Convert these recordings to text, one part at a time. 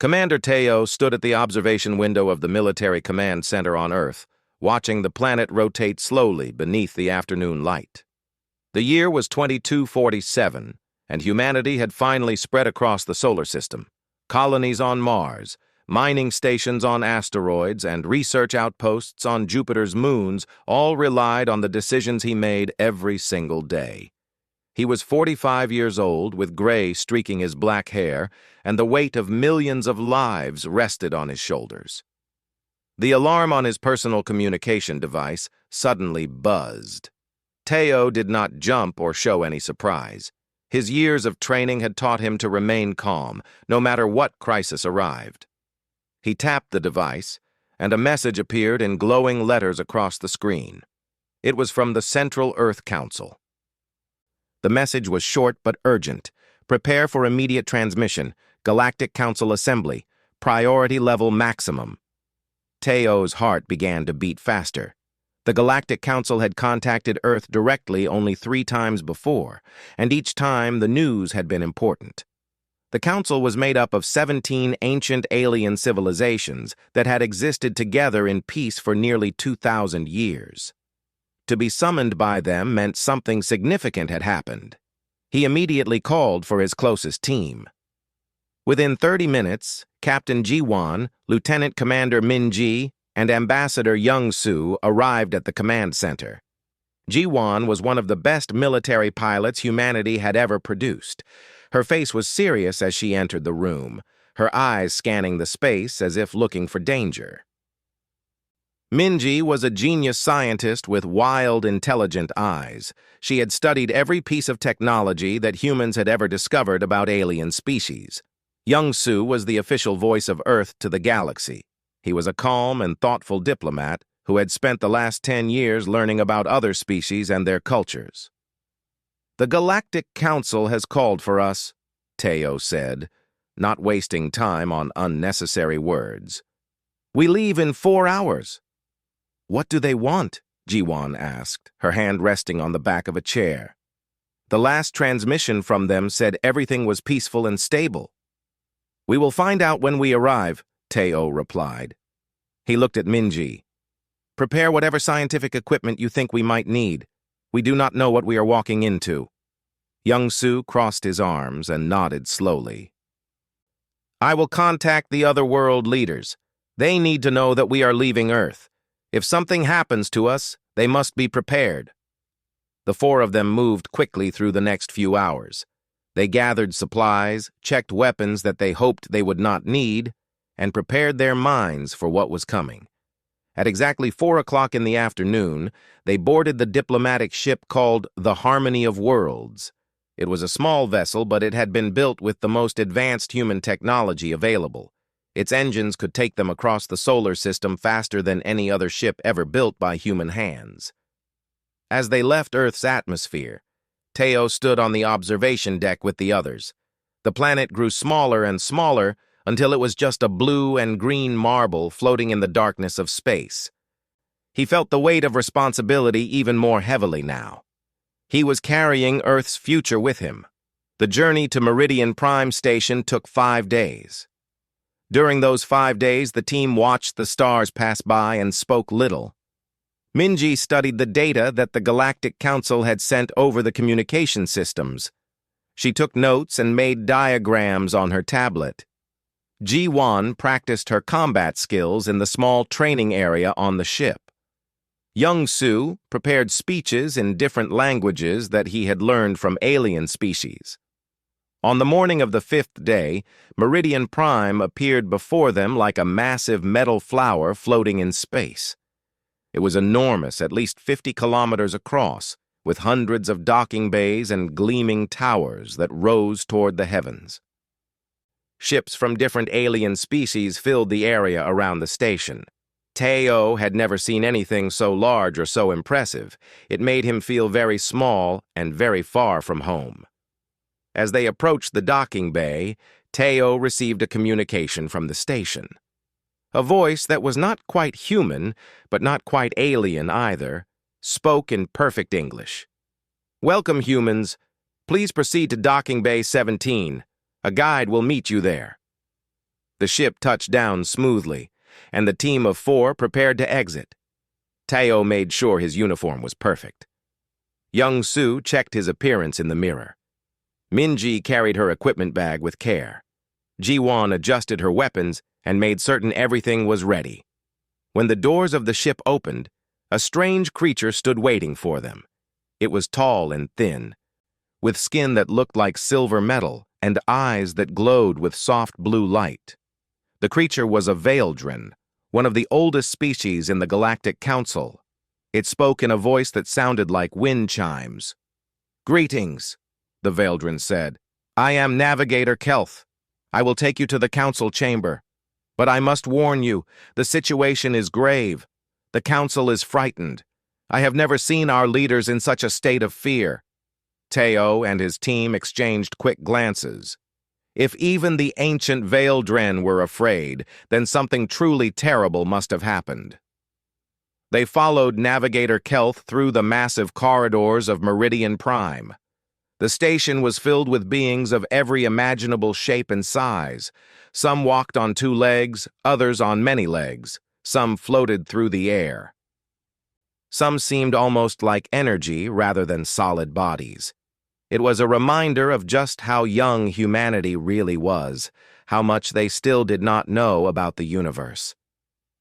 Commander Teo stood at the observation window of the military command center on Earth, watching the planet rotate slowly beneath the afternoon light. The year was 2247, and humanity had finally spread across the solar system. Colonies on Mars, mining stations on asteroids, and research outposts on Jupiter's moons all relied on the decisions he made every single day. He was 45 years old, with gray streaking his black hair, and the weight of millions of lives rested on his shoulders. The alarm on his personal communication device suddenly buzzed. Teo did not jump or show any surprise. His years of training had taught him to remain calm, no matter what crisis arrived. He tapped the device, and a message appeared in glowing letters across the screen. It was from the Central Earth Council. The message was short but urgent. Prepare for immediate transmission. Galactic Council Assembly. Priority level maximum. Teo's heart began to beat faster. The Galactic Council had contacted Earth directly only 3 times before, and each time the news had been important. The Council was made up of 17 ancient alien civilizations that had existed together in peace for nearly 2,000 years. To be summoned by them meant something significant had happened. He immediately called for his closest team. Within 30 minutes, Captain Ji-Wan, Lieutenant Commander Min-ji, and Ambassador Young-Soo arrived at the command center. Ji-Wan was one of the best military pilots humanity had ever produced. Her face was serious as she entered the room, her eyes scanning the space as if looking for danger. Min-ji was a genius scientist with wild, intelligent eyes. She had studied every piece of technology that humans had ever discovered about alien species. Young-Soo was the official voice of Earth to the galaxy. He was a calm and thoughtful diplomat who had spent the last 10 years learning about other species and their cultures. "The Galactic Council has called for us," Teo said, not wasting time on unnecessary words. "We leave in 4 hours." "What do they want?" Ji-Wan asked, her hand resting on the back of a chair. "The last transmission from them said everything was peaceful and stable." "We will find out when we arrive," Teo replied. He looked at Min-ji. "Prepare whatever scientific equipment you think we might need. We do not know what we are walking into." Young-Soo crossed his arms and nodded slowly. "I will contact the other world leaders. They need to know that we are leaving Earth. If something happens to us, they must be prepared." The 4 of them moved quickly through the next few hours. They gathered supplies, checked weapons that they hoped they would not need, and prepared their minds for what was coming. At exactly 4 o'clock in the afternoon, they boarded the diplomatic ship called the Harmony of Worlds. It was a small vessel, but it had been built with the most advanced human technology available. Its engines could take them across the solar system faster than any other ship ever built by human hands. As they left Earth's atmosphere, Teo stood on the observation deck with the others. The planet grew smaller and smaller until it was just a blue and green marble floating in the darkness of space. He felt the weight of responsibility even more heavily now. He was carrying Earth's future with him. The journey to Meridian Prime Station took 5 days. During those 5 days, the team watched the stars pass by and spoke little. Min-ji studied the data that the Galactic Council had sent over the communication systems. She took notes and made diagrams on her tablet. Ji-Wan practiced her combat skills in the small training area on the ship. Young-Soo prepared speeches in different languages that he had learned from alien species. On the morning of the 5th day, Meridian Prime appeared before them like a massive metal flower floating in space. It was enormous, at least 50 kilometers across, with hundreds of docking bays and gleaming towers that rose toward the heavens. Ships from different alien species filled the area around the station. Teo had never seen anything so large or so impressive. It made him feel very small and very far from home. As they approached the docking bay, Teo received a communication from the station. A voice that was not quite human, but not quite alien either, spoke in perfect English. "Welcome, humans. Please proceed to Docking Bay 17. A guide will meet you there." The ship touched down smoothly, and the team of 4 prepared to exit. Teo made sure his uniform was perfect. Young Su checked his appearance in the mirror. Minji carried her equipment bag with care. Ji-won adjusted her weapons and made certain everything was ready. When the doors of the ship opened, a strange creature stood waiting for them. It was tall and thin, with skin that looked like silver metal and eyes that glowed with soft blue light. The creature was a Veldren, one of the oldest species in the Galactic Council. It spoke in a voice that sounded like wind chimes. "Greetings," the Veldren said. "I am Navigator Kelth. I will take you to the council chamber. But I must warn you, the situation is grave. The council is frightened. I have never seen our leaders in such a state of fear." Teo and his team exchanged quick glances. If even the ancient Veldren were afraid, then something truly terrible must have happened. They followed Navigator Kelth through the massive corridors of Meridian Prime. The station was filled with beings of every imaginable shape and size. Some walked on 2 legs, others on many legs. Some floated through the air. Some seemed almost like energy rather than solid bodies. It was a reminder of just how young humanity really was, how much they still did not know about the universe.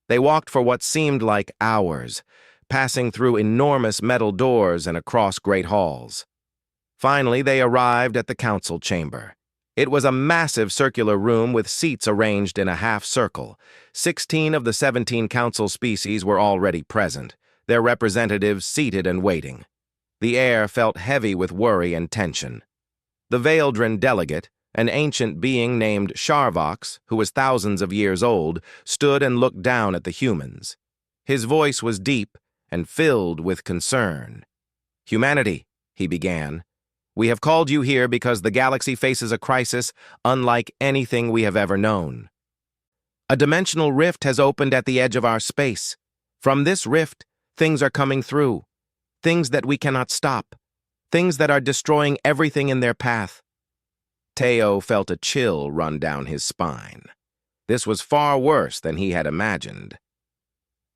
They walked for what seemed like hours, passing through enormous metal doors and across great halls. Finally, they arrived at the council chamber. It was a massive circular room with seats arranged in a half-circle. 16 of the 17 council species were already present, their representatives seated and waiting. The air felt heavy with worry and tension. The Veldren delegate, an ancient being named Sharvox, who was thousands of years old, stood and looked down at the humans. His voice was deep and filled with concern. "Humanity," he began, "we have called you here because the galaxy faces a crisis unlike anything we have ever known. A dimensional rift has opened at the edge of our space. From this rift, things are coming through. Things that we cannot stop. Things that are destroying everything in their path." Teo felt a chill run down his spine. This was far worse than he had imagined.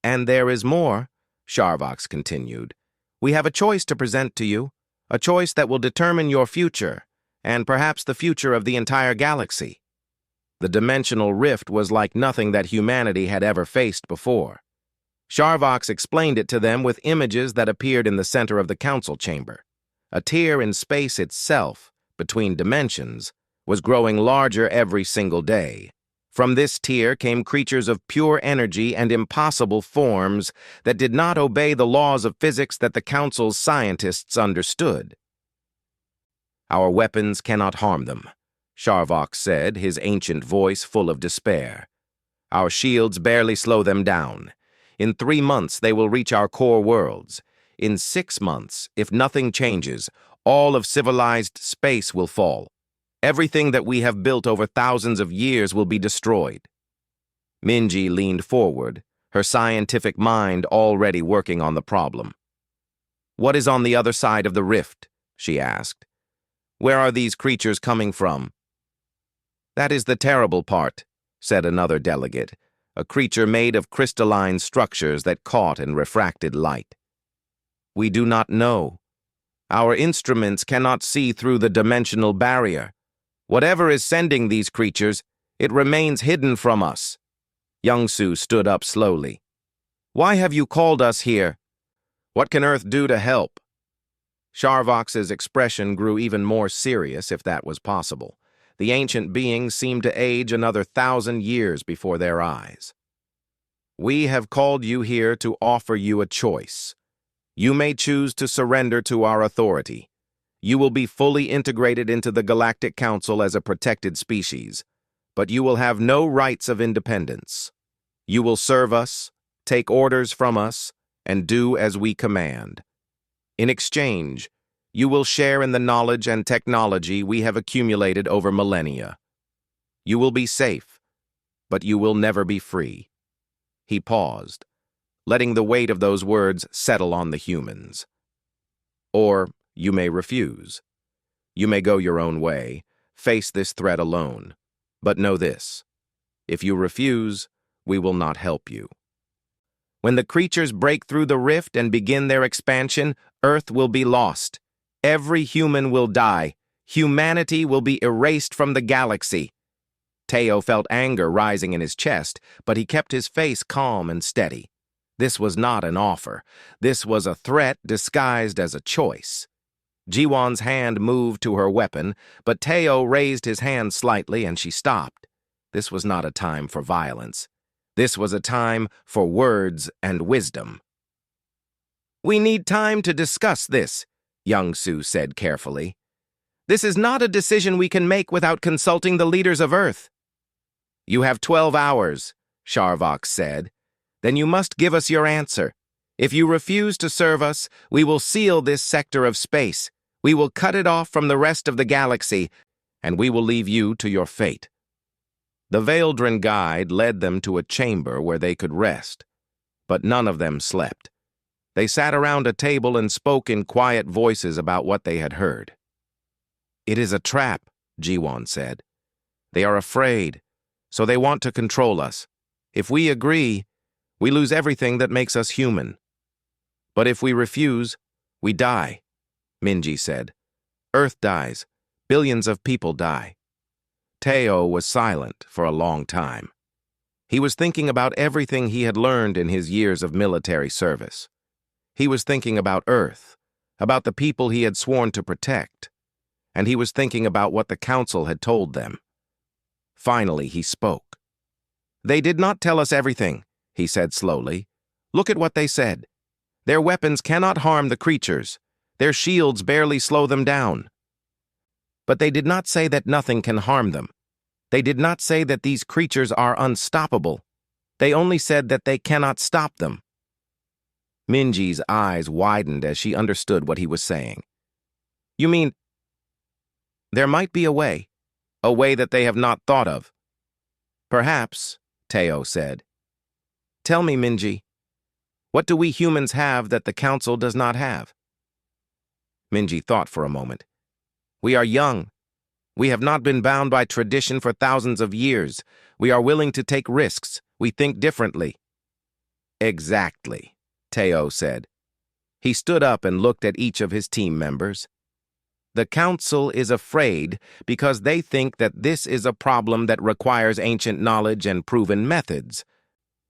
"And there is more," Sharvox continued. "We have a choice to present to you, a choice that will determine your future, and perhaps the future of the entire galaxy." The dimensional rift was like nothing that humanity had ever faced before. Sharvox explained it to them with images that appeared in the center of the council chamber. A tier in space itself, between dimensions, was growing larger every single day. From this tier came creatures of pure energy and impossible forms that did not obey the laws of physics that the council's scientists understood. "Our weapons cannot harm them," Sharvox said, his ancient voice full of despair. "Our shields barely slow them down. In 3 months, they will reach our core worlds. In 6 months, if nothing changes, all of civilized space will fall. Everything that we have built over thousands of years will be destroyed." Minji leaned forward, her scientific mind already working on the problem. "What is on the other side of the rift?" she asked. "Where are these creatures coming from?" "That is the terrible part," said another delegate, a creature made of crystalline structures that caught and refracted light. "We do not know. Our instruments cannot see through the dimensional barrier. Whatever is sending these creatures, it remains hidden from us." Youngsu stood up slowly. "Why have you called us here? What can Earth do to help?" Sharvox's expression grew even more serious, if that was possible. The ancient beings seemed to age another 1,000 years before their eyes. "We have called you here to offer you a choice. You may choose to surrender to our authority. You will be fully integrated into the Galactic Council as a protected species, but you will have no rights of independence. You will serve us, take orders from us, and do as we command. In exchange, you will share in the knowledge and technology we have accumulated over millennia. You will be safe, but you will never be free." He paused, letting the weight of those words settle on the humans. "Or you may refuse. You may go your own way, face this threat alone. But know this: If you refuse, we will not help you. When the creatures break through the rift and begin their expansion, Earth will be lost. Every human will die. Humanity will be erased from the galaxy. Teo felt anger rising in his chest, but he kept his face calm and steady. This was not an offer. This was a threat disguised as a choice. Jiwon's hand moved to her weapon, but Teo raised his hand slightly and she stopped. This was not a time for violence. This was a time for words and wisdom. "We need time to discuss this," Young-Soo said carefully. "This is not a decision we can make without consulting the leaders of Earth." "You have 12 hours, Sharvok said. "Then you must give us your answer. If you refuse to serve us, we will seal this sector of space. We will cut it off from the rest of the galaxy, and we will leave you to your fate." The Vaildren guide led them to a chamber where they could rest, but none of them slept. They sat around a table and spoke in quiet voices about what they had heard. "It is a trap," Jiwon said. "They are afraid, so they want to control us. If we agree, we lose everything that makes us human. But if we refuse, we die," Minji said. "Earth dies. Billions of people die." Teo was silent for a long time. He was thinking about everything he had learned in his years of military service. He was thinking about Earth, about the people he had sworn to protect, and he was thinking about what the Council had told them. Finally, he spoke. "They did not tell us everything," he said slowly. "Look at what they said. Their weapons cannot harm the creatures. Their shields barely slow them down. But they did not say that nothing can harm them. They did not say that these creatures are unstoppable. They only said that they cannot stop them." Minji's eyes widened as she understood what he was saying. "You mean there might be a way that they have not thought of?" "Perhaps," Teo said. "Tell me, Minji, what do we humans have that the Council does not have?" Minji thought for a moment. "We are young. We have not been bound by tradition for thousands of years. We are willing to take risks. We think differently." "Exactly," Teo said. He stood up and looked at each of his team members. "The Council is afraid because they think that this is a problem that requires ancient knowledge and proven methods.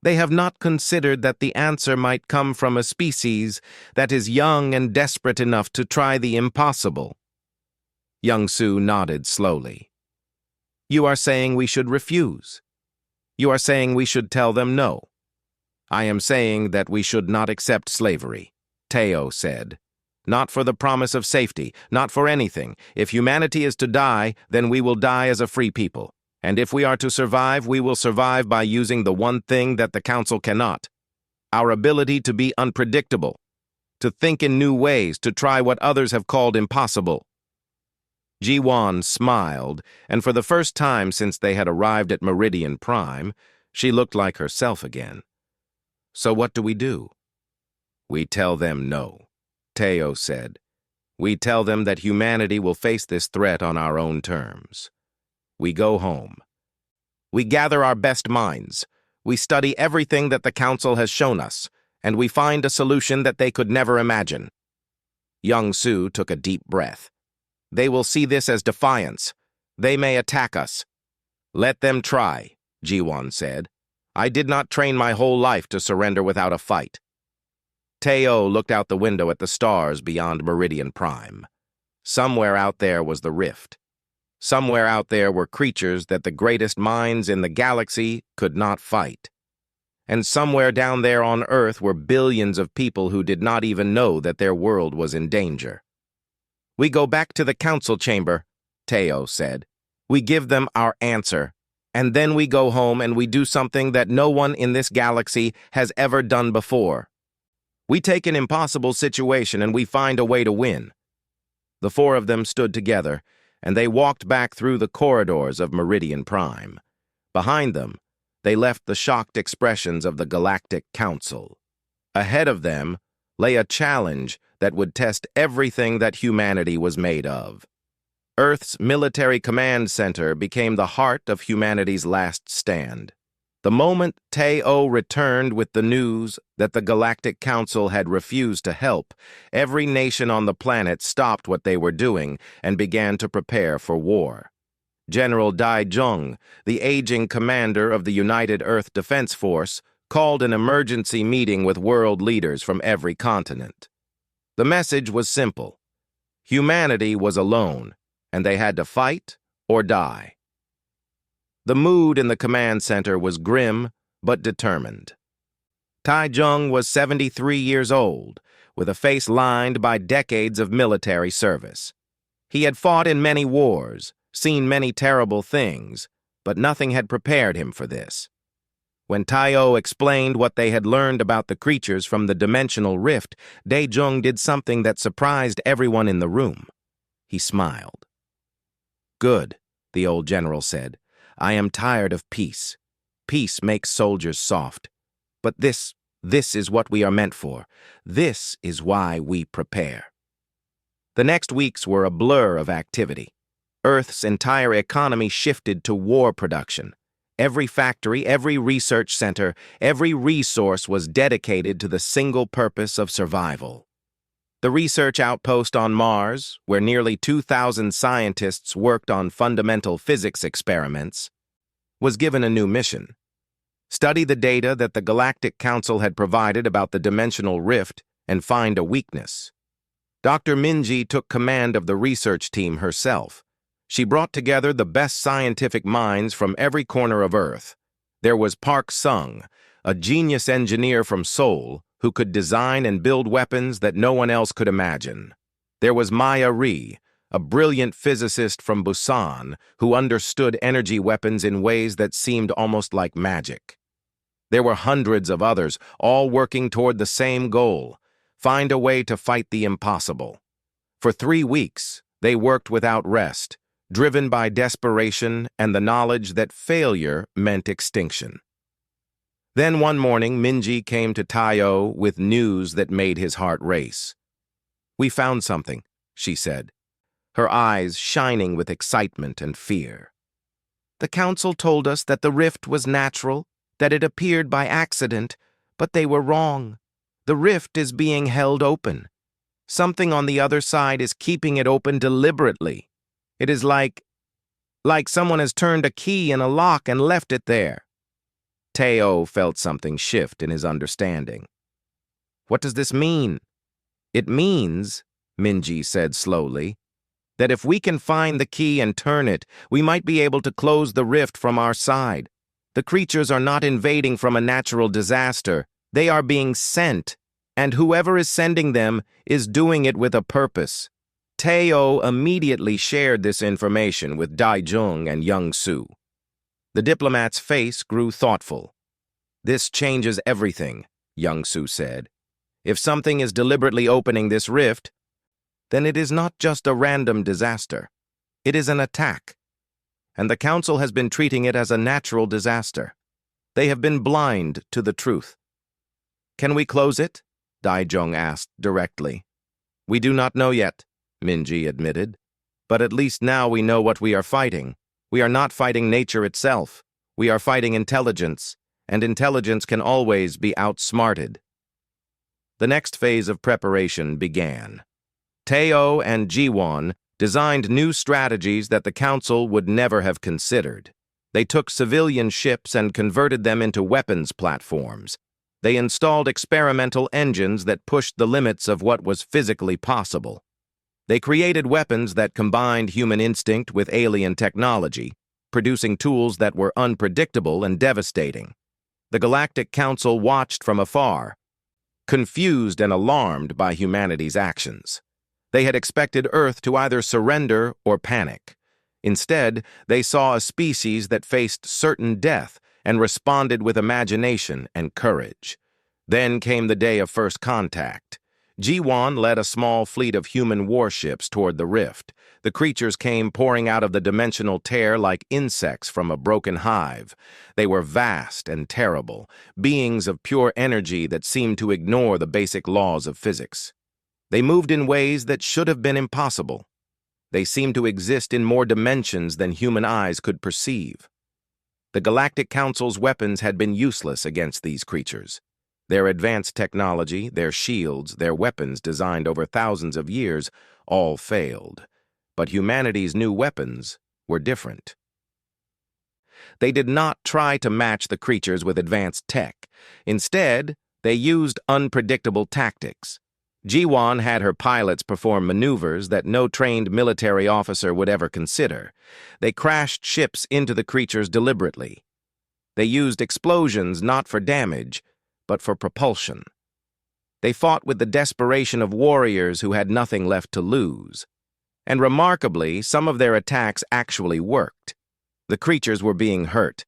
They have not considered that the answer might come from a species that is young and desperate enough to try the impossible." Young-Soo nodded slowly. "You are saying we should refuse. You are saying we should tell them no." "I am saying that we should not accept slavery," Teo said. "Not for the promise of safety, not for anything. If humanity is to die, then we will die as a free people. And if we are to survive, we will survive by using the one thing that the Council cannot: our ability to be unpredictable, to think in new ways, to try what others have called impossible." Jiwon smiled, and for the first time since they had arrived at Meridian Prime, she looked like herself again. "So what do we do?" "We tell them no," Teo said. "We tell them that humanity will face this threat on our own terms. We go home. We gather our best minds. We study everything that the Council has shown us, and we find a solution that they could never imagine." Young-Soo took a deep breath. "They will see this as defiance. They may attack us." "Let them try," Jiwon said. "I did not train my whole life to surrender without a fight." Teo looked out the window at the stars beyond Meridian Prime. Somewhere out there was the rift. Somewhere out there were creatures that the greatest minds in the galaxy could not fight. And somewhere down there on Earth were billions of people who did not even know that their world was in danger. "We go back to the Council chamber," Teo said. "We give them our answer, and then we go home and we do something that no one in this galaxy has ever done before. We take an impossible situation and we find a way to win." The four of them stood together, and they walked back through the corridors of Meridian Prime. Behind them, they left the shocked expressions of the Galactic Council. Ahead of them lay a challenge that would test everything that humanity was made of. Earth's military command center became the heart of humanity's last stand. The moment Teo returned with the news that the Galactic Council had refused to help, every nation on the planet stopped what they were doing and began to prepare for war. General Dai Zhong, the aging commander of the United Earth Defense Force, called an emergency meeting with world leaders from every continent. The message was simple. Humanity was alone, and they had to fight or die. The mood in the command center was grim but determined. Tai Zheng was 73 years old, with a face lined by decades of military service. He had fought in many wars, seen many terrible things, but nothing had prepared him for this. When Taio explained what they had learned about the creatures from the dimensional rift, Daejung did something that surprised everyone in the room. He smiled. "Good," the old general said. "I am tired of peace. Peace makes soldiers soft. But this is what we are meant for. This is why we prepare." The next weeks were a blur of activity. Earth's entire economy shifted to war production. Every factory, every research center, every resource was dedicated to the single purpose of survival. The research outpost on Mars, where nearly 2,000 scientists worked on fundamental physics experiments, was given a new mission. Study the data that the Galactic Council had provided about the dimensional rift and find a weakness. Dr. Minji took command of the research team herself. She brought together the best scientific minds from every corner of Earth. There was Park Sung, a genius engineer from Seoul, who could design and build weapons that no one else could imagine. There was Maya Ri, a brilliant physicist from Busan, who understood energy weapons in ways that seemed almost like magic. There were hundreds of others, all working toward the same goal: find a way to fight the impossible. For 3 weeks, they worked without rest, driven by desperation and the knowledge that failure meant extinction. Then one morning, Minji came to Taio with news that made his heart race. "We found something," she said, her eyes shining with excitement and fear. "The council told us that the rift was natural, that it appeared by accident, but they were wrong. The rift is being held open. Something on the other side is keeping it open deliberately. It is like someone has turned a key in a lock and left it there." Teo felt something shift in his understanding. "What does this mean?" "It means," Minji said slowly, "that if we can find the key and turn it, we might be able to close the rift from our side. The creatures are not invading from a natural disaster. They are being sent, and whoever is sending them is doing it with a purpose." Teo immediately shared this information with Daijung and Young-Soo. The diplomat's face grew thoughtful. "This changes everything," Young-Soo said. "If something is deliberately opening this rift, then it is not just a random disaster. It is an attack. And the Council has been treating it as a natural disaster. They have been blind to the truth." "Can we close it?" Daijung asked directly. "We do not know yet," Minji admitted. "But at least now we know what we are fighting. We are not fighting nature itself. We are fighting intelligence, and intelligence can always be outsmarted." The next phase of preparation began. Teo and Jiwon designed new strategies that the Council would never have considered. They took civilian ships and converted them into weapons platforms. They installed experimental engines that pushed the limits of what was physically possible. They created weapons that combined human instinct with alien technology, producing tools that were unpredictable and devastating. The Galactic Council watched from afar, confused and alarmed by humanity's actions. They had expected Earth to either surrender or panic. Instead, they saw a species that faced certain death and responded with imagination and courage. Then came the day of first contact. Jiwon led a small fleet of human warships toward the rift. The creatures came pouring out of the dimensional tear like insects from a broken hive. They were vast and terrible, beings of pure energy that seemed to ignore the basic laws of physics. They moved in ways that should have been impossible. They seemed to exist in more dimensions than human eyes could perceive. The Galactic Council's weapons had been useless against these creatures. Their advanced technology, their shields, their weapons designed over thousands of years, all failed. But humanity's new weapons were different. They did not try to match the creatures with advanced tech. Instead, they used unpredictable tactics. G1 had her pilots perform maneuvers that no trained military officer would ever consider. They crashed ships into the creatures deliberately. They used explosions not for damage, but for propulsion. They fought with the desperation of warriors who had nothing left to lose. And remarkably, some of their attacks actually worked. The creatures were being hurt.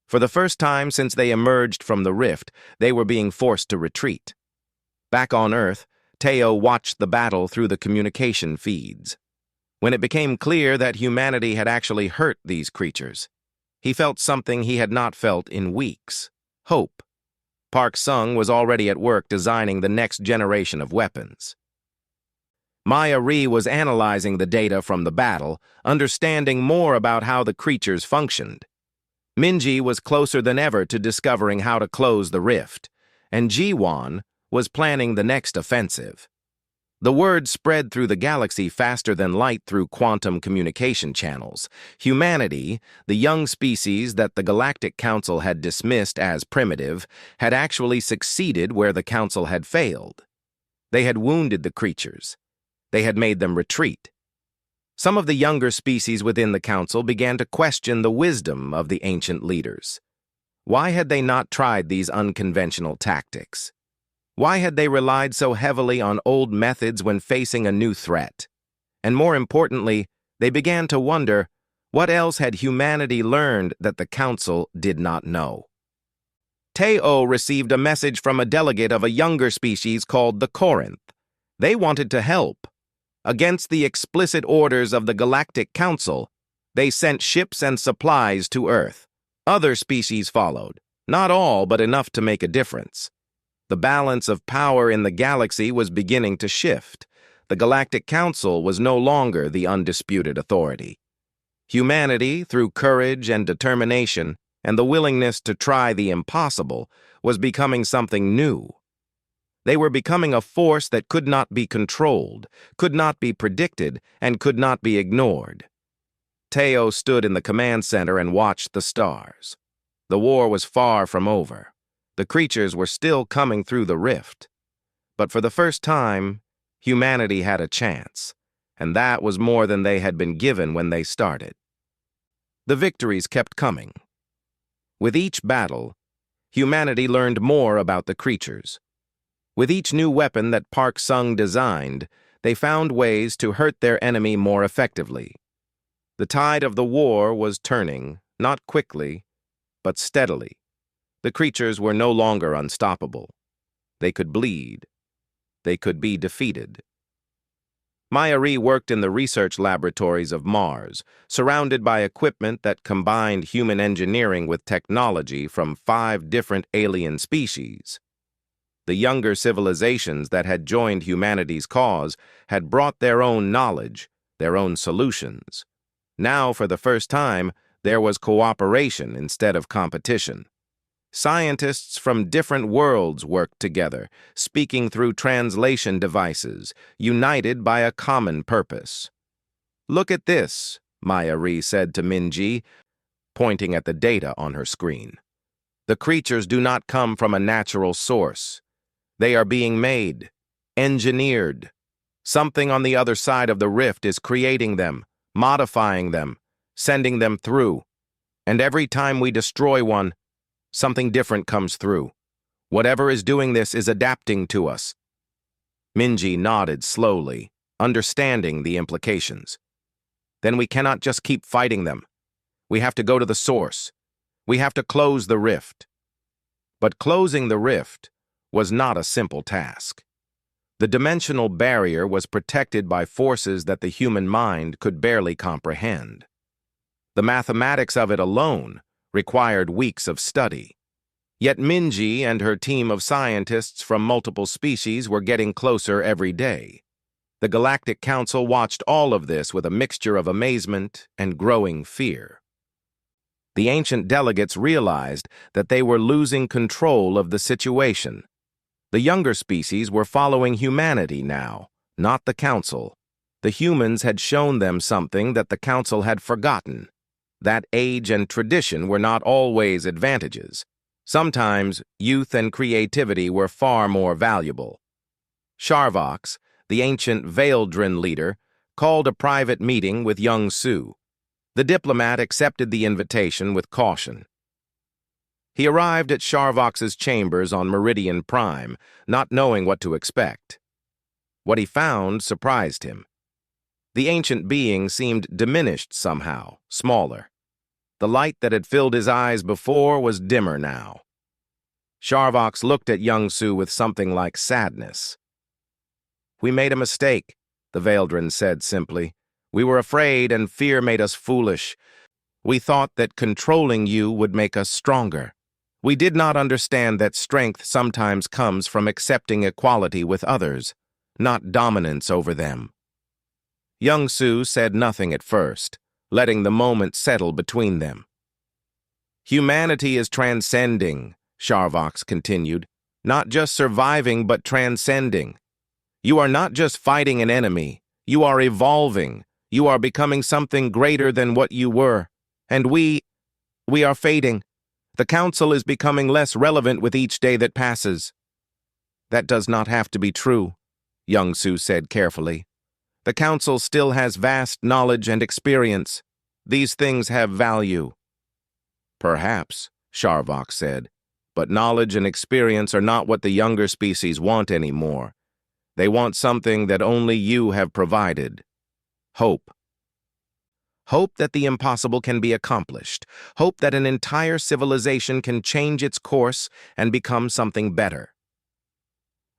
For the first time since they emerged from the rift, they were being forced to retreat. Back on Earth, Teo watched the battle through the communication feeds. When it became clear that humanity had actually hurt these creatures, he felt something he had not felt in weeks: hope. Park Sung was already at work designing the next generation of weapons. Maya Ri was analyzing the data from the battle, understanding more about how the creatures functioned. Minji was closer than ever to discovering how to close the rift, and Ji-won was planning the next offensive. The word spread through the galaxy faster than light through quantum communication channels. Humanity, the young species that the Galactic Council had dismissed as primitive, had actually succeeded where the Council had failed. They had wounded the creatures. They had made them retreat. Some of the younger species within the Council began to question the wisdom of the ancient leaders. Why had they not tried these unconventional tactics? Why had they relied so heavily on old methods when facing a new threat? And more importantly, they began to wonder, what else had humanity learned that the Council did not know? Teo received a message from a delegate of a younger species called the Corinth. They wanted to help. Against the explicit orders of the Galactic Council, they sent ships and supplies to Earth. Other species followed, not all, but enough to make a difference. The balance of power in the galaxy was beginning to shift. The Galactic Council was no longer the undisputed authority. Humanity, through courage and determination and the willingness to try the impossible, was becoming something new. They were becoming a force that could not be controlled, could not be predicted, and could not be ignored. Teo stood in the command center and watched the stars. The war was far from over. The creatures were still coming through the rift. But for the first time, humanity had a chance, and that was more than they had been given when they started. The victories kept coming. With each battle, humanity learned more about the creatures. With each new weapon that Park Sung designed, they found ways to hurt their enemy more effectively. The tide of the war was turning, not quickly, but steadily. The creatures were no longer unstoppable. They could bleed. They could be defeated. Maya Ri worked in the research laboratories of Mars, surrounded by equipment that combined human engineering with technology from 5 different alien species. The younger civilizations that had joined humanity's cause had brought their own knowledge, their own solutions. Now, for the first time, there was cooperation instead of competition. Scientists from different worlds worked together, speaking through translation devices, united by a common purpose. "Look at this," Maya Ri said to Minji, pointing at the data on her screen. "The creatures do not come from a natural source. They are being made, engineered. Something on the other side of the rift is creating them, modifying them, sending them through. And every time we destroy one, something different comes through. Whatever is doing this is adapting to us." Minji nodded slowly, understanding the implications. "Then we cannot just keep fighting them. We have to go to the source. We have to close the rift." But closing the rift was not a simple task. The dimensional barrier was protected by forces that the human mind could barely comprehend. The mathematics of it alone required weeks of study. Yet Minji and her team of scientists from multiple species were getting closer every day. The Galactic Council watched all of this with a mixture of amazement and growing fear. The ancient delegates realized that they were losing control of the situation. The younger species were following humanity now, not the Council. The humans had shown them something that the Council had forgotten. That age and tradition were not always advantages. Sometimes youth and creativity were far more valuable. Sharvox, the ancient Veldrin leader, called a private meeting with young Su. The diplomat accepted the invitation with caution. He arrived at Sharvox's chambers on Meridian Prime, not knowing what to expect. What he found surprised him. The ancient being seemed diminished somehow, smaller. The light that had filled his eyes before was dimmer now. Sharvox looked at young Su with something like sadness. "We made a mistake," the Veldrin said simply. "We were afraid and fear made us foolish. We thought that controlling you would make us stronger. We did not understand that strength sometimes comes from accepting equality with others, not dominance over them." Young Su said nothing at first, letting the moment settle between them. "Humanity is transcending," Sharvox continued, "not just surviving but transcending. You are not just fighting an enemy, you are evolving, you are becoming something greater than what you were, and we are fading. The Council is becoming less relevant with each day that passes." "That does not have to be true," Young Su said carefully. "The Council still has vast knowledge and experience. These things have value." "Perhaps," Sharvox said, "but knowledge and experience are not what the younger species want anymore. They want something that only you have provided. Hope. Hope that the impossible can be accomplished. Hope that an entire civilization can change its course and become something better."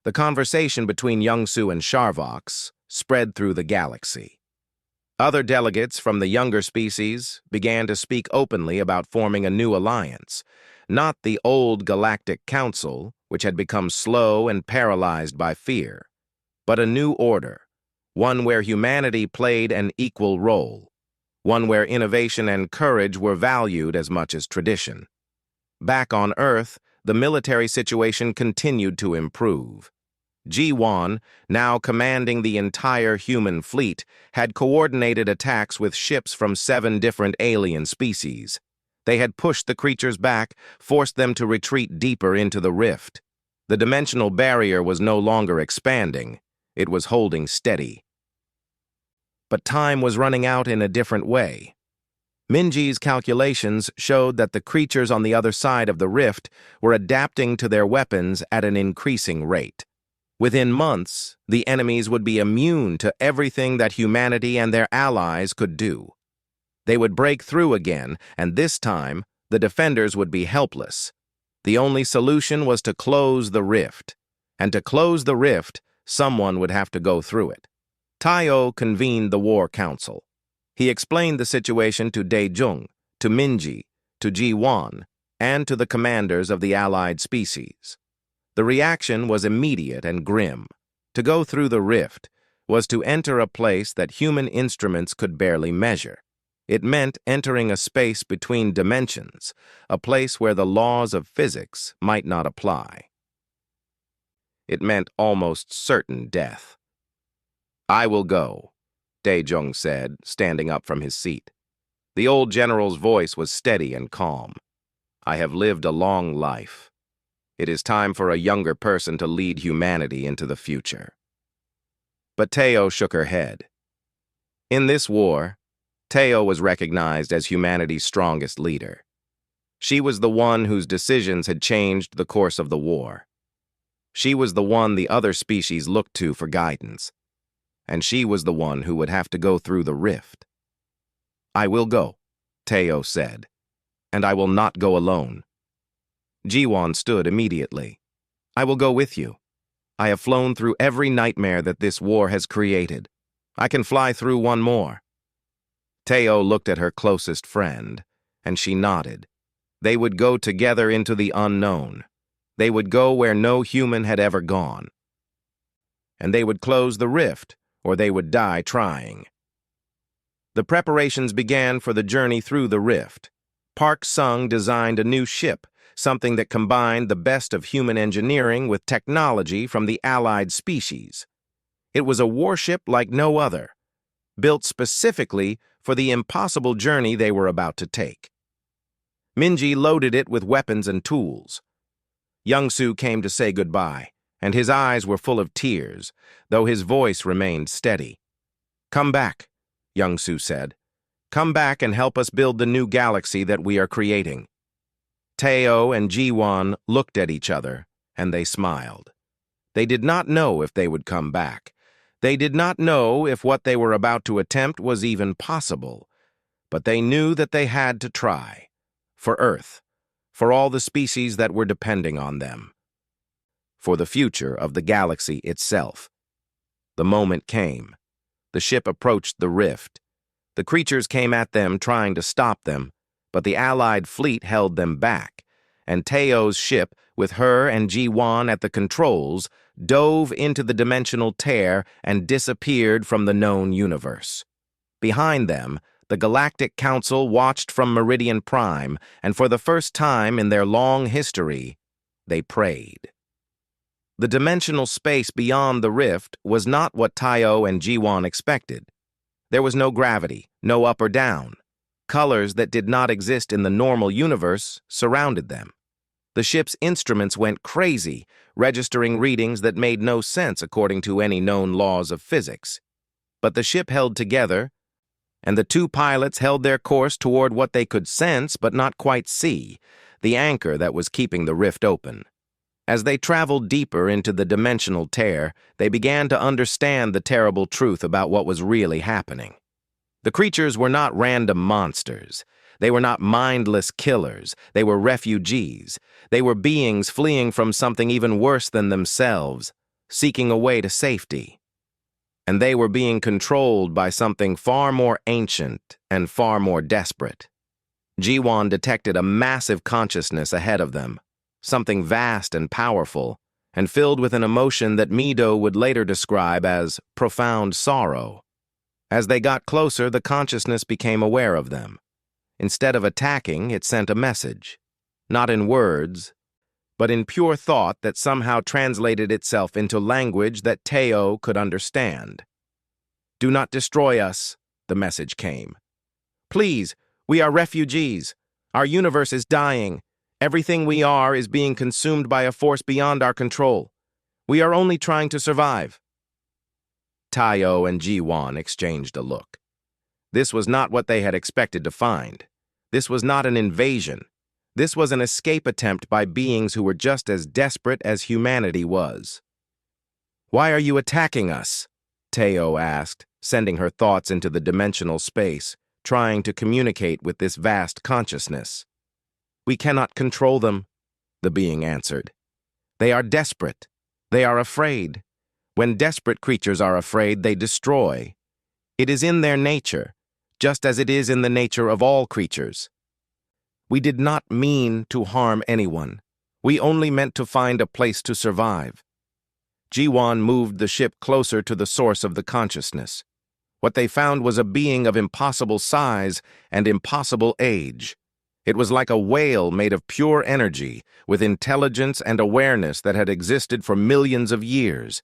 The conversation between Young Su and Sharvox spread through the galaxy. Other delegates from the younger species began to speak openly about forming a new alliance, not the old Galactic Council, which had become slow and paralyzed by fear, but a new order, one where humanity played an equal role, one where innovation and courage were valued as much as tradition. Back on Earth, the military situation continued to improve. G1, now commanding the entire human fleet, had coordinated attacks with ships from 7 different alien species. They had pushed the creatures back, forced them to retreat deeper into the rift. The dimensional barrier was no longer expanding. It was holding steady. But time was running out in a different way. Minji's calculations showed that the creatures on the other side of the rift were adapting to their weapons at an increasing rate. Within months, the enemies would be immune to everything that humanity and their allies could do. They would break through again, and this time, the defenders would be helpless. The only solution was to close the rift. And to close the rift, someone would have to go through it. Taio convened the War Council. He explained the situation to Daejung, to Minji, to Ji-Wan, and to the commanders of the allied species. The reaction was immediate and grim. To go through the rift was to enter a place that human instruments could barely measure. It meant entering a space between dimensions, a place where the laws of physics might not apply. It meant almost certain death. "I will go," Daejung said, standing up from his seat. The old general's voice was steady and calm. "I have lived a long life. It is time for a younger person to lead humanity into the future." But Teo shook her head. In this war, Teo was recognized as humanity's strongest leader. She was the one whose decisions had changed the course of the war. She was the one the other species looked to for guidance. And she was the one who would have to go through the rift. "I will go," Teo said, "and I will not go alone." Ji-Wan stood immediately. "I will go with you. I have flown through every nightmare that this war has created. I can fly through one more." Teo looked at her closest friend, and she nodded. They would go together into the unknown. They would go where no human had ever gone. And they would close the rift, or they would die trying. The preparations began for the journey through the rift. Park Sung designed a new ship, something that combined the best of human engineering with technology from the allied species. It was a warship like no other, built specifically for the impossible journey they were about to take. Minji loaded it with weapons and tools. Young-soo came to say goodbye, and his eyes were full of tears, though his voice remained steady. "Come back," Young-soo said. "Come back and help us build the new galaxy that we are creating." Tae-oh and Ji-won looked at each other, and they smiled. They did not know if they would come back. They did not know if what they were about to attempt was even possible, but they knew that they had to try. For Earth, for all the species that were depending on them. For the future of the galaxy itself. The moment came. The ship approached the rift. The creatures came at them trying to stop them, but the Allied fleet held them back, and Tae-oh's ship, with her and Ji-won at the controls, dove into the dimensional tear and disappeared from the known universe. Behind them, the Galactic Council watched from Meridian Prime, and for the first time in their long history, they prayed. The dimensional space beyond the rift was not what Tae-oh and Ji-won expected. There was no gravity, no up or down. Colors that did not exist in the normal universe surrounded them. The ship's instruments went crazy, registering readings that made no sense according to any known laws of physics. But the ship held together, and the two pilots held their course toward what they could sense but not quite see, the anchor that was keeping the rift open. As they traveled deeper into the dimensional tear, they began to understand the terrible truth about what was really happening. The creatures were not random monsters. They were not mindless killers. They were refugees. They were beings fleeing from something even worse than themselves, seeking a way to safety. And they were being controlled by something far more ancient and far more desperate. Ji-won detected a massive consciousness ahead of them, something vast and powerful, and filled with an emotion that Mi-do would later describe as profound sorrow. As they got closer, the consciousness became aware of them. Instead of attacking, it sent a message, not in words, but in pure thought that somehow translated itself into language that Tae-oh could understand. "Do not destroy us," the message came. "Please, we are refugees. Our universe is dying. Everything we are is being consumed by a force beyond our control. We are only trying to survive." Tae-oh and Ji-won exchanged a look. This was not what they had expected to find. This was not an invasion. This was an escape attempt by beings who were just as desperate as humanity was. "Why are you attacking us?" Tae-oh asked, sending her thoughts into the dimensional space, trying to communicate with this vast consciousness. "We cannot control them," the being answered. "They are desperate. They are afraid. When desperate creatures are afraid, they destroy. It is in their nature, just as it is in the nature of all creatures. We did not mean to harm anyone. We only meant to find a place to survive." Ji-won moved the ship closer to the source of the consciousness. What they found was a being of impossible size and impossible age. It was like a whale made of pure energy, with intelligence and awareness that had existed for millions of years.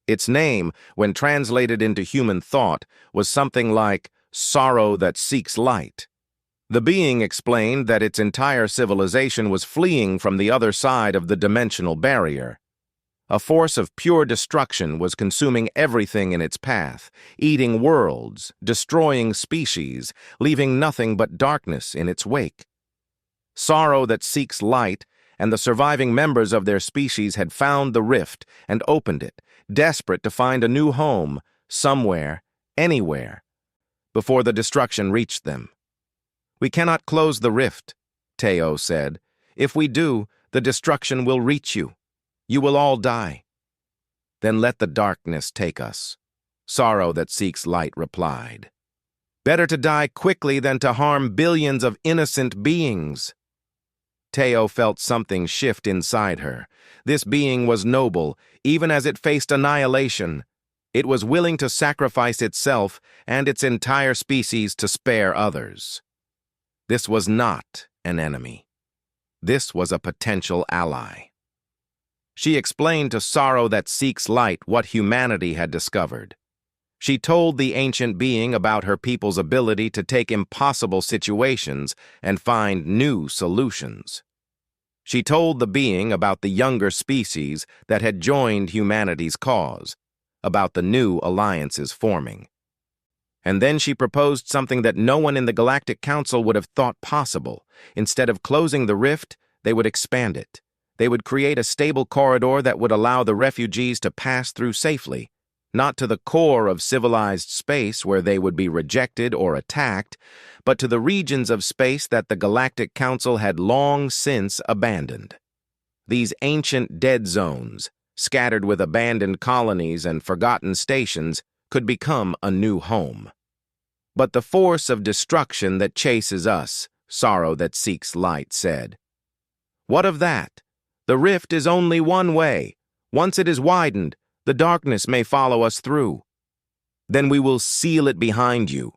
Its name, when translated into human thought, was something like sorrow that seeks light. The being explained that its entire civilization was fleeing from the other side of the dimensional barrier. A force of pure destruction was consuming everything in its path, eating worlds, destroying species, leaving nothing but darkness in its wake. Sorrow that seeks light, and the surviving members of their species had found the rift and opened it, desperate to find a new home, somewhere, anywhere, before the destruction reached them. "We cannot close the rift," Tae-oh said. "If we do, the destruction will reach you. You will all die." "Then let the darkness take us," Sorrow that seeks light replied. "Better to die quickly than to harm billions of innocent beings." Tae-oh felt something shift inside her. This being was noble, even as it faced annihilation. It was willing to sacrifice itself and its entire species to spare others. This was not an enemy. This was a potential ally. She explained to Sorrow that seeks light what humanity had discovered. She told the ancient being about her people's ability to take impossible situations and find new solutions. She told the being about the younger species that had joined humanity's cause, about the new alliances forming. And then she proposed something that no one in the Galactic Council would have thought possible. Instead of closing the rift, they would expand it. They would create a stable corridor that would allow the refugees to pass through safely, not to the core of civilized space where they would be rejected or attacked, but to the regions of space that the Galactic Council had long since abandoned. These ancient dead zones, scattered with abandoned colonies and forgotten stations, could become a new home. But the force of destruction that chases us, Sorrow that seeks light, said. What of that? The rift is only one way. Once it is widened, the darkness may follow us through. Then we will seal it behind you,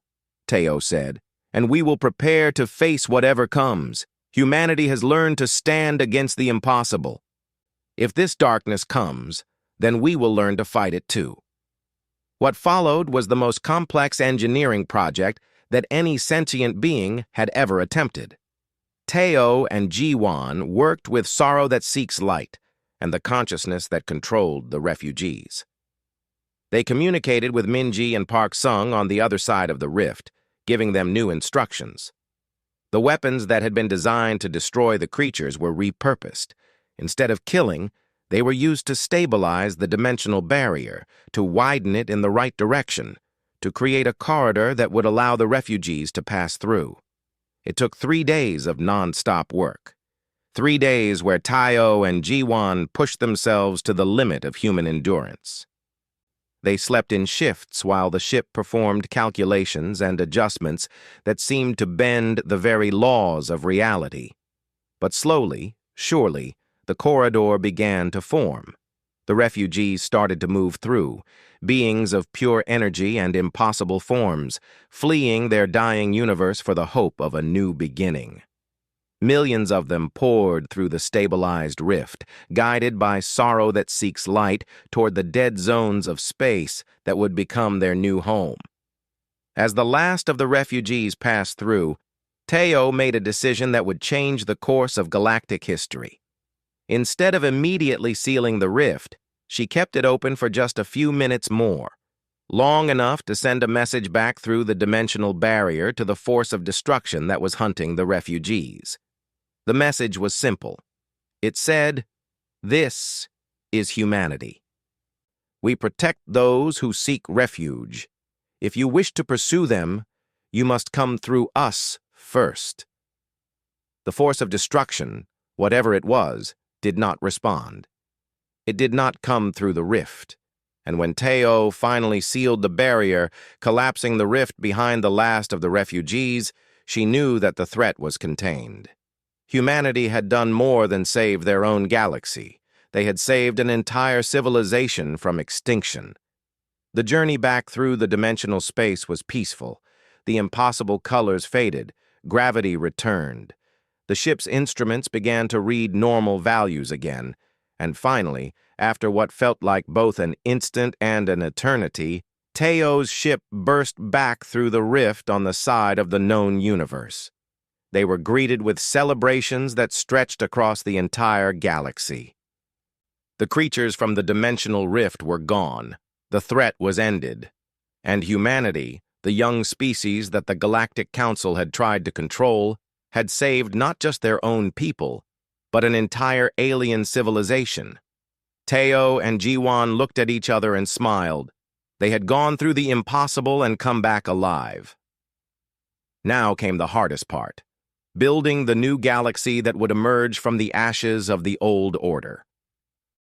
Teo said, and we will prepare to face whatever comes. Humanity has learned to stand against the impossible. If this darkness comes, then we will learn to fight it too. What followed was the most complex engineering project that any sentient being had ever attempted. Teo and Jiwan worked with Sorrow that seeks light and the consciousness that controlled the refugees. They communicated with Minji and Park Sung on the other side of the rift, giving them new instructions. The weapons that had been designed to destroy the creatures were repurposed. Instead of killing, they were used to stabilize the dimensional barrier, to widen it in the right direction, to create a corridor that would allow the refugees to pass through. It took 3 days of non-stop work. 3 days where Teo and Jiwan pushed themselves to the limit of human endurance. They slept in shifts while the ship performed calculations and adjustments that seemed to bend the very laws of reality. But slowly, surely, the corridor began to form. The refugees started to move through, beings of pure energy and impossible forms, fleeing their dying universe for the hope of a new beginning. Millions of them poured through the stabilized rift, guided by Sorrow that seeks light toward the dead zones of space that would become their new home. As the last of the refugees passed through, Teo made a decision that would change the course of galactic history. Instead of immediately sealing the rift, she kept it open for just a few minutes more, long enough to send a message back through the dimensional barrier to the force of destruction that was hunting the refugees. The message was simple. It said, "This is humanity. We protect those who seek refuge. If you wish to pursue them, you must come through us first." The force of destruction, whatever it was, did not respond. It did not come through the rift, and when Teo finally sealed the barrier, collapsing the rift behind the last of the refugees, she knew that the threat was contained. Humanity had done more than save their own galaxy. They had saved an entire civilization from extinction. The journey back through the dimensional space was peaceful. The impossible colors faded. Gravity returned. The ship's instruments began to read normal values again. And finally, after what felt like both an instant and an eternity, Teo's ship burst back through the rift on the side of the known universe. They were greeted with celebrations that stretched across the entire galaxy. The creatures from the dimensional rift were gone. The threat was ended. And humanity, the young species that the Galactic Council had tried to control, had saved not just their own people, but an entire alien civilization. Teo and Jiwan looked at each other and smiled. They had gone through the impossible and come back alive. Now came the hardest part. Building the new galaxy that would emerge from the ashes of the old order.